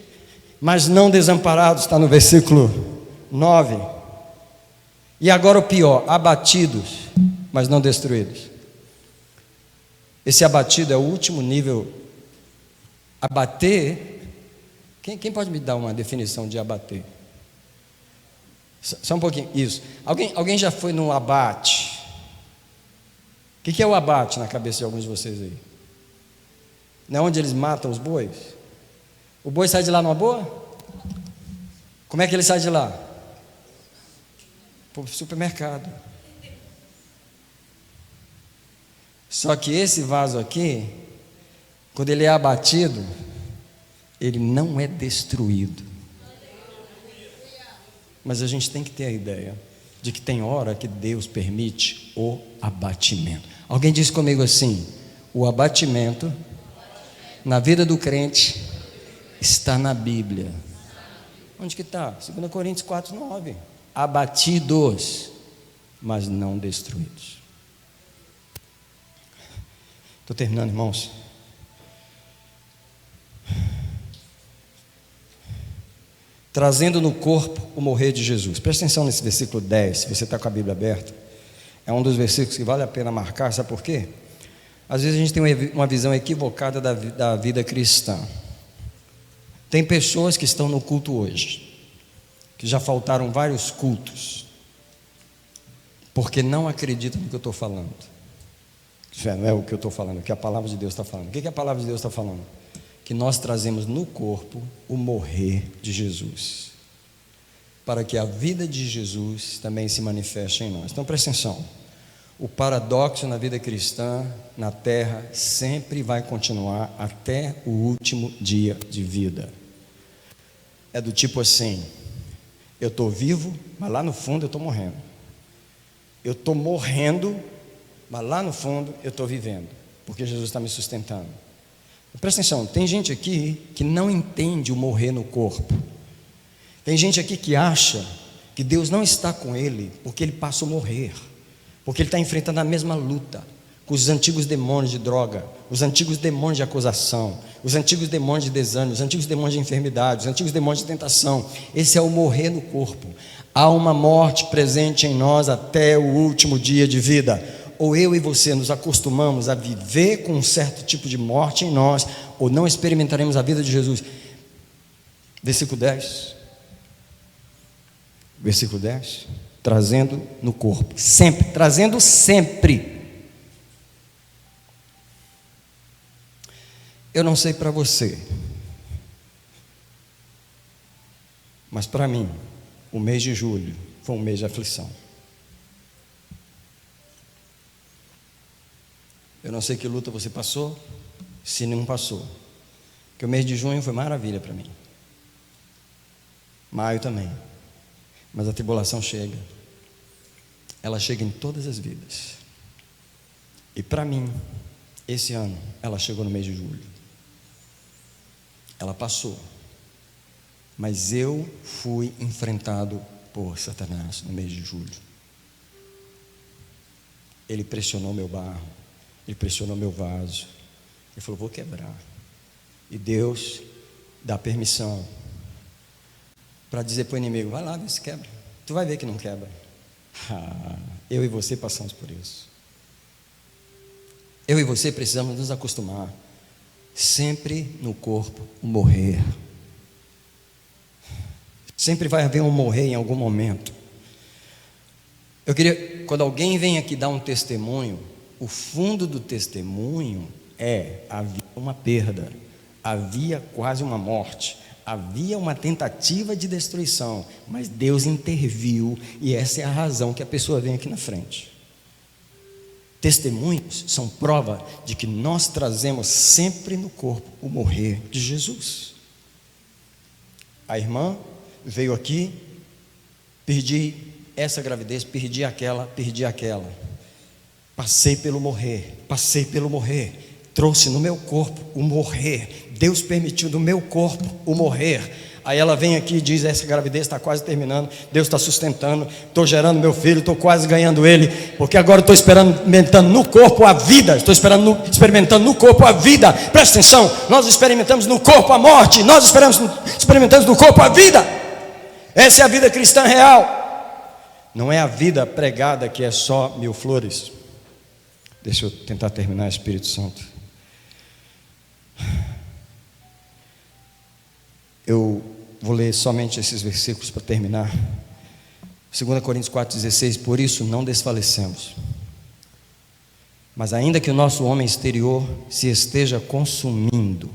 mas não desamparados, está no versículo 9. E agora o pior, abatidos, mas não destruídos. Esse abatido é o último nível. Abater, quem pode me dar uma definição de abater? Só um pouquinho, isso. Alguém já foi num abate? O que é o abate na cabeça de alguns de vocês aí? Não é onde eles matam os bois? O boi sai de lá numa boa? Como é que ele sai de lá? Para o supermercado. Só que esse vaso aqui, quando ele é abatido, ele não é destruído. Mas a gente tem que ter a ideia de que tem hora que Deus permite o abatimento. Alguém disse comigo assim: o abatimento na vida do crente está na Bíblia. Onde que está? 2 Coríntios 4:9. Abatidos, mas não destruídos. Estou terminando, irmãos. Trazendo no corpo o morrer de Jesus. Presta atenção nesse versículo 10, se você está com a Bíblia aberta. É um dos versículos que vale a pena marcar, sabe por quê? Às vezes a gente tem uma visão equivocada da vida cristã. Tem pessoas que estão no culto hoje, que já faltaram vários cultos, porque não acreditam no que eu estou falando. Não é o que eu estou falando, é o que a palavra de Deus está falando. O que a palavra de Deus está falando? Que nós trazemos no corpo o morrer de Jesus, para que a vida de Jesus também se manifeste em nós. Então presta atenção, o paradoxo na vida cristã, na terra, sempre vai continuar até o último dia de vida. É do tipo assim, eu estou vivo, mas lá no fundo eu estou morrendo. Eu estou morrendo, mas lá no fundo eu estou vivendo, porque Jesus está me sustentando. Presta atenção, tem gente aqui que não entende o morrer no corpo. Tem gente aqui que acha que Deus não está com ele porque ele passa a morrer, porque ele está enfrentando a mesma luta com os antigos demônios de droga, os antigos demônios de acusação, os antigos demônios de desânimo, os antigos demônios de enfermidade, os antigos demônios de tentação. Esse é o morrer no corpo. Há uma morte presente em nós até o último dia de vida. Ou eu e você nos acostumamos a viver com um certo tipo de morte em nós, ou não experimentaremos a vida de Jesus. Versículo 10. Versículo 10. Trazendo no corpo, sempre, trazendo sempre. Eu não sei para você, mas para mim, o mês de julho foi um mês de aflição. Eu não sei que luta você passou, se não passou. Porque o mês de junho foi maravilha para mim. Maio também. Mas a tribulação chega. Ela chega em todas as vidas. E para mim, esse ano, ela chegou no mês de julho. Ela passou. Mas eu fui enfrentado por Satanás no mês de julho. Ele pressionou meu barro. Ele pressionou meu vaso. Ele falou, vou quebrar. E Deus dá permissão para dizer para o inimigo, vai lá, vê se quebra. Tu vai ver que não quebra. Eu e você passamos por isso. Eu e você precisamos nos acostumar. Sempre no corpo o morrer. Sempre vai haver um morrer em algum momento. Eu queria, quando alguém vem aqui dar um testemunho, o fundo do testemunho havia uma perda, havia quase uma morte, havia uma tentativa de destruição, mas Deus interviu, e essa é a razão que a pessoa vem aqui na frente. Testemunhos são prova de que nós trazemos sempre no corpo o morrer de Jesus. A irmã veio aqui, perdi essa gravidez, perdi aquela, passei pelo morrer, trouxe no meu corpo o morrer, Deus permitiu no meu corpo o morrer. Aí ela vem aqui e diz: essa gravidez está quase terminando, Deus está sustentando, estou gerando meu filho, estou quase ganhando ele, porque agora estou experimentando no corpo a vida, experimentando no corpo a vida. Presta atenção, nós experimentamos no corpo a morte, nós experimentamos no corpo a vida. Essa é a vida cristã real. Não é a vida pregada que é só mil flores. Deixa eu tentar terminar, Espírito Santo. Eu vou ler somente esses versículos para terminar. 2 Coríntios 4,16. Por isso não desfalecemos, mas ainda que o nosso homem exterior se esteja consumindo,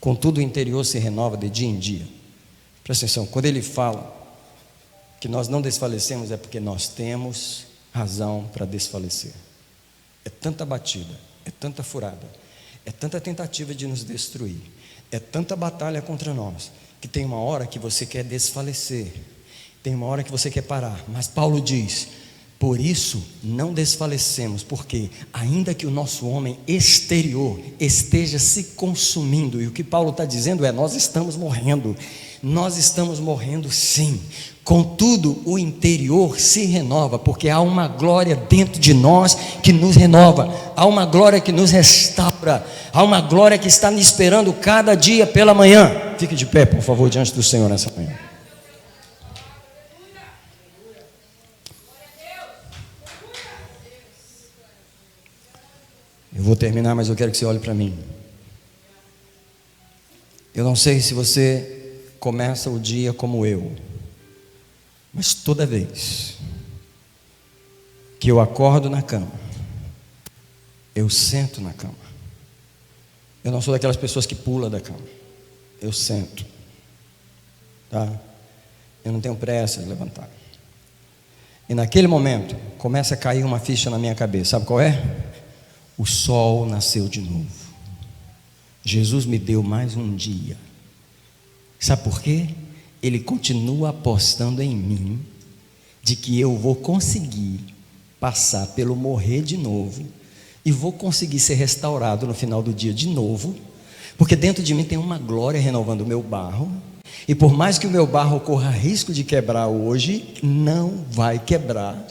contudo o interior se renova de dia em dia. Presta atenção, quando ele fala que nós não desfalecemos, é porque nós temos razão para desfalecer. É tanta batida, é tanta furada, é tanta tentativa de nos destruir, é tanta batalha contra nós, que tem uma hora que você quer desfalecer, tem uma hora que você quer parar. Mas Paulo diz: por isso não desfalecemos, porque ainda que o nosso homem exterior esteja se consumindo, e o que Paulo está dizendo é: nós estamos morrendo sim, contudo o interior se renova, porque há uma glória dentro de nós que nos renova, há uma glória que nos restaura, há uma glória que está me esperando cada dia pela manhã. Fique de pé, por favor, diante do Senhor nessa manhã. Eu vou terminar, mas eu quero que você olhe para mim. Eu não sei se você começa o dia como eu, mas toda vez que eu acordo na cama, eu sento na cama. Eu não sou daquelas pessoas que pulam da cama. Eu sento, tá? Eu não tenho pressa de levantar. E naquele momento começa a cair uma ficha na minha cabeça. Sabe qual é? O sol nasceu de novo. Jesus me deu mais um dia. Sabe por quê? Ele continua apostando em mim, de que eu vou conseguir passar pelo morrer de novo, e vou conseguir ser restaurado no final do dia de novo, porque dentro de mim tem uma glória renovando o meu barro, e por mais que o meu barro corra risco de quebrar hoje, não vai quebrar.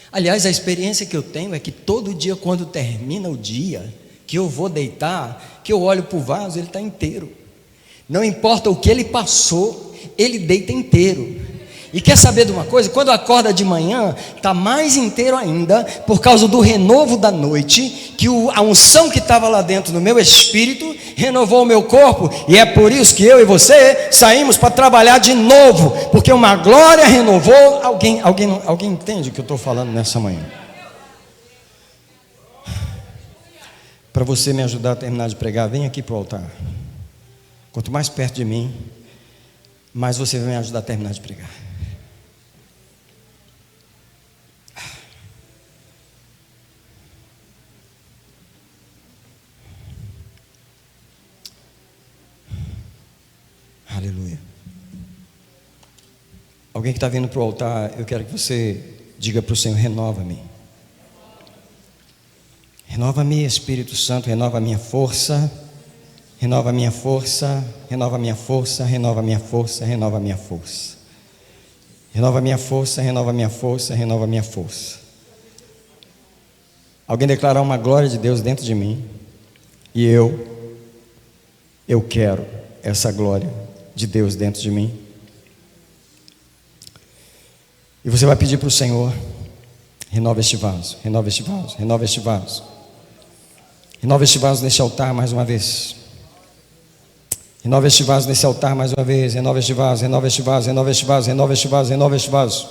Aliás, a experiência que eu tenho é que todo dia, quando termina o dia, que eu vou deitar, que eu olho para o vaso, ele está inteiro. Não importa o que ele passou, ele deita inteiro. E quer saber de uma coisa? Quando acorda de manhã, está mais inteiro ainda, por causa do renovo da noite, que a unção que estava lá dentro no meu espírito, renovou o meu corpo. E é por isso que eu e você saímos para trabalhar de novo, porque uma glória renovou. Alguém entende o que eu estou falando nessa manhã? Para você me ajudar a terminar de pregar, vem aqui para o altar. Quanto mais perto de mim, mais você vai me ajudar a terminar de pregar. Aleluia. Alguém que está vindo para o altar, eu quero que você diga para o Senhor: renova-me. Renova-me, Espírito Santo, renova a minha força. Renova a minha força, renova a minha força, renova a minha força, renova a minha força. Renova a minha força, renova a minha força, renova a minha força. Alguém declarar uma glória de Deus dentro de mim, e eu quero essa glória de Deus dentro de mim. E você vai pedir para o Senhor: renova este vaso, renova este vaso, renova este vaso. Renova este vaso neste altar mais uma vez. Renova este vaso nesse altar mais uma vez. Renova este vaso, renova este vaso, renova este vaso, renova este vaso, renova este vaso.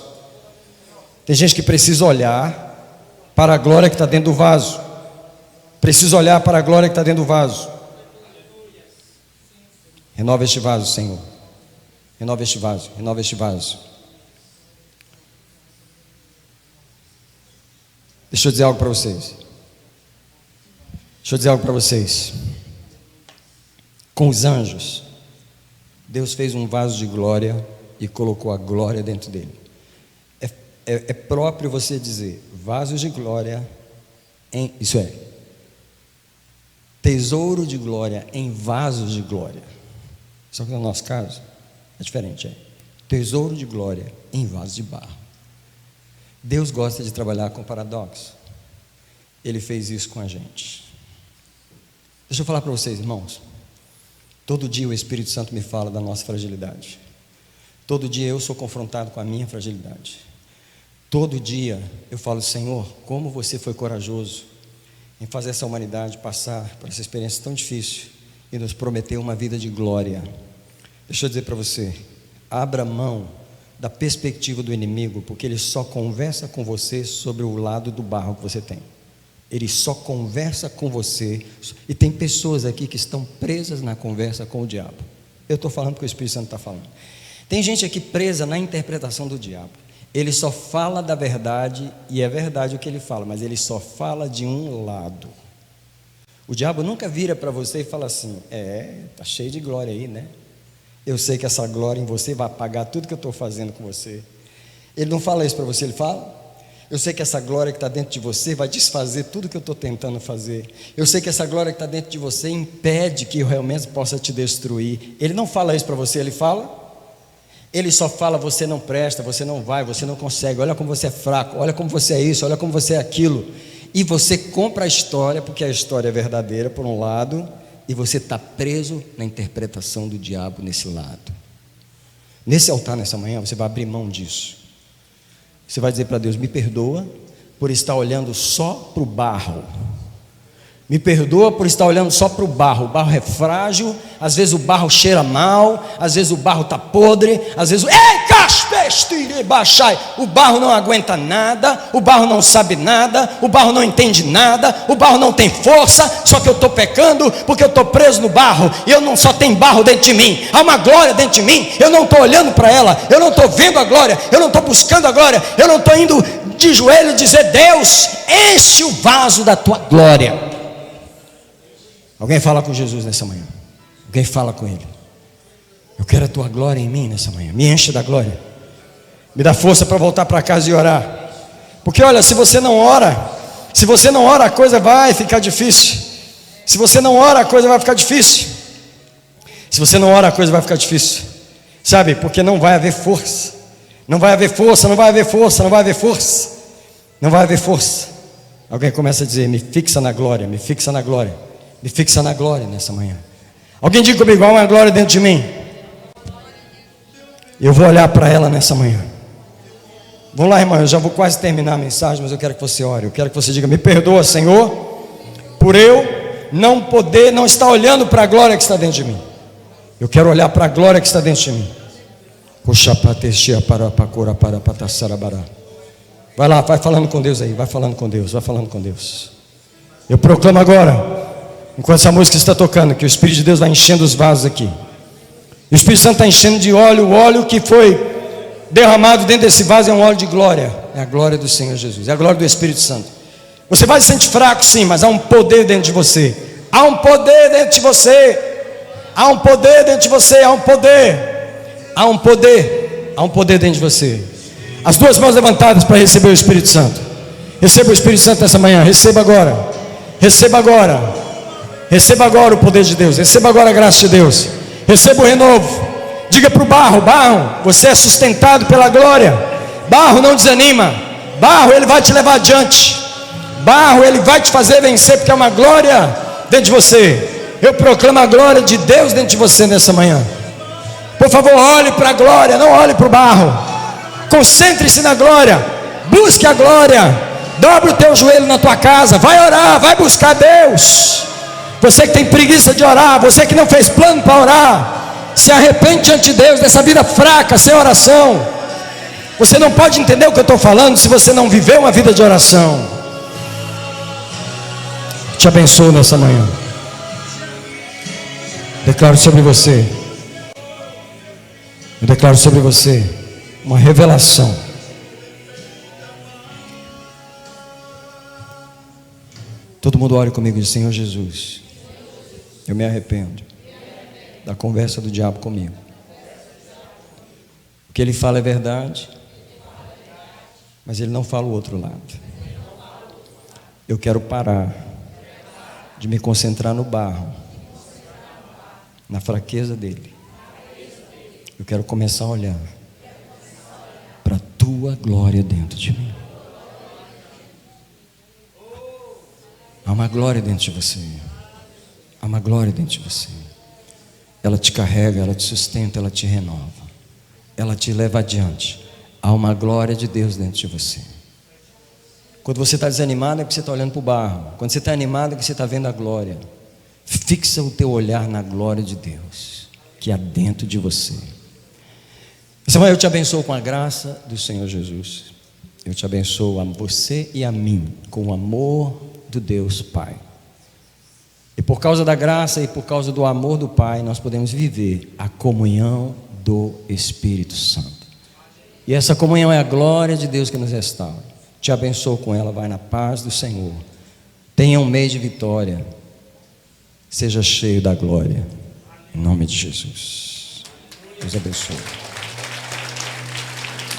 Tem gente que precisa olhar para a glória que está dentro do vaso. Precisa olhar para a glória que está dentro do vaso. Renova este vaso, Senhor. Renova este vaso, renova este vaso. Deixa eu dizer algo para vocês. Deixa eu dizer algo para vocês. Com os anjos, Deus fez um vaso de glória e colocou a glória dentro dele. É próprio você dizer vasos de glória isso é, tesouro de glória em vasos de glória. Só que no nosso caso é diferente, tesouro de glória em vasos de barro. Deus gosta de trabalhar com paradoxo. Ele fez isso com a gente. Deixa eu falar para vocês, irmãos. Todo dia o Espírito Santo me fala da nossa fragilidade. Todo dia eu sou confrontado com a minha fragilidade. Todo dia eu falo: Senhor, como você foi corajoso em fazer essa humanidade passar por essa experiência tão difícil e nos prometeu uma vida de glória. Deixa eu dizer para você: abra mão da perspectiva do inimigo, porque ele só conversa com você sobre o lado do barro que você tem. Ele só conversa com você. E tem pessoas aqui que estão presas na conversa com o diabo. Eu estou falando porque o Espírito Santo está falando. Tem gente aqui presa na interpretação do diabo. Ele só fala da verdade, e é verdade o que ele fala, mas ele só fala de um lado. O diabo nunca vira para você e fala assim: está cheio de glória aí, né? Eu sei que essa glória em você vai apagar tudo que eu estou fazendo com você. Ele não fala isso para você, ele fala: eu sei que essa glória que está dentro de você vai desfazer tudo que eu estou tentando fazer. Eu sei que essa glória que está dentro de você impede que eu realmente possa te destruir. Ele não fala isso para você, ele fala. Ele só fala: você não presta, você não vai, você não consegue, olha como você é fraco, olha como você é isso, olha como você é aquilo. E você compra a história, porque a história é verdadeira por um lado, e você está preso na interpretação do diabo nesse lado. Nesse altar, nessa manhã, você vai abrir mão disso. Você vai dizer para Deus: me perdoa por estar olhando só para o barro. Me perdoa por estar olhando só para o barro. O barro é frágil, às vezes o barro cheira mal, às vezes o barro está podre, às vezes o barro não aguenta nada, o barro não sabe nada, o barro não entende nada, o barro não tem força. Só que eu estou pecando porque eu estou preso no barro, e eu não só tenho barro dentro de mim, há uma glória dentro de mim. Eu não estou olhando para ela, eu não estou vendo a glória, eu não estou buscando a glória, eu não estou indo de joelho dizer: Deus, enche o vaso da tua glória. Alguém fala com Jesus nessa manhã. Alguém fala com Ele: eu quero a tua glória em mim nessa manhã. Me enche da glória. Me dá força para voltar para casa e orar. Porque olha, se você não ora, a coisa vai ficar difícil. Se você não ora, a coisa vai ficar difícil. Se você não ora, a coisa vai ficar difícil. Sabe? Porque não vai haver força. Não vai haver força, não vai haver força, não vai haver força. Não vai haver força. Alguém começa a dizer: me fixa na glória, me fixa na glória. Me fixa na glória nessa manhã. Alguém diga comigo: há uma glória dentro de mim. Eu vou olhar para ela nessa manhã. Vamos lá, irmão, eu já vou quase terminar a mensagem, mas eu quero que você ore. Eu quero que você diga: me perdoa, Senhor, por eu não estar olhando para a glória que está dentro de mim. Eu quero olhar para a glória que está dentro de mim. Vai lá, vai falando com Deus aí. Vai falando com Deus, vai falando com Deus. Eu proclamo agora, enquanto essa música está tocando, que o Espírito de Deus vai enchendo os vasos aqui. E o Espírito Santo está enchendo de óleo. O óleo que foi derramado dentro desse vaso é um óleo de glória. É a glória do Senhor Jesus, é a glória do Espírito Santo. Você vai se sentir fraco sim, mas há um poder dentro de você. Há um poder dentro de você. Há um poder dentro de você. Há um poder. Há um poder. Há um poder dentro de você. As duas mãos levantadas para receber o Espírito Santo. Receba o Espírito Santo nessa manhã. Receba agora. Receba agora. Receba agora o poder de Deus. Receba agora a graça de Deus. Receba o renovo. Diga para o barro: barro, você é sustentado pela glória. Barro, não desanima. Barro, ele vai te levar adiante. Barro, ele vai te fazer vencer, porque é uma glória dentro de você. Eu proclamo a glória de Deus dentro de você nessa manhã. Por favor, olhe para a glória, não olhe para o barro. Concentre-se na glória, busque a glória, dobre o teu joelho na tua casa, vai orar, vai buscar Deus. Você que tem preguiça de orar, você que não fez plano para orar, se arrepende diante de Deus dessa vida fraca, sem oração. Você não pode entender o que eu estou falando se você não viveu uma vida de oração. Te abençoo nessa manhã. Declaro sobre você, eu declaro sobre você uma revelação. Todo mundo ore comigo e diz: Senhor Jesus, eu me arrependo da conversa do diabo comigo. O que ele fala é verdade, mas ele não fala o outro lado. Eu quero parar de me concentrar no barro, na fraqueza dele. Eu quero começar a olhar para a tua glória dentro de mim. Há uma glória dentro de você. Há uma glória dentro de você. Ela te carrega, ela te sustenta, ela te renova, ela te leva adiante. Há uma glória de Deus dentro de você. Quando você está desanimado é porque você está olhando para o barro. Quando você está animado é porque você está vendo a glória. Fixa o teu olhar na glória de Deus que há dentro de você. Samuel, eu te abençoo com a graça do Senhor Jesus. Eu te abençoo a você e a mim com o amor do Deus Pai. E por causa da graça e por causa do amor do Pai, nós podemos viver a comunhão do Espírito Santo. E essa comunhão é a glória de Deus que nos restaura. Te abençoo com ela, vai na paz do Senhor. Tenha um mês de vitória. Seja cheio da glória. Em nome de Jesus. Deus abençoe.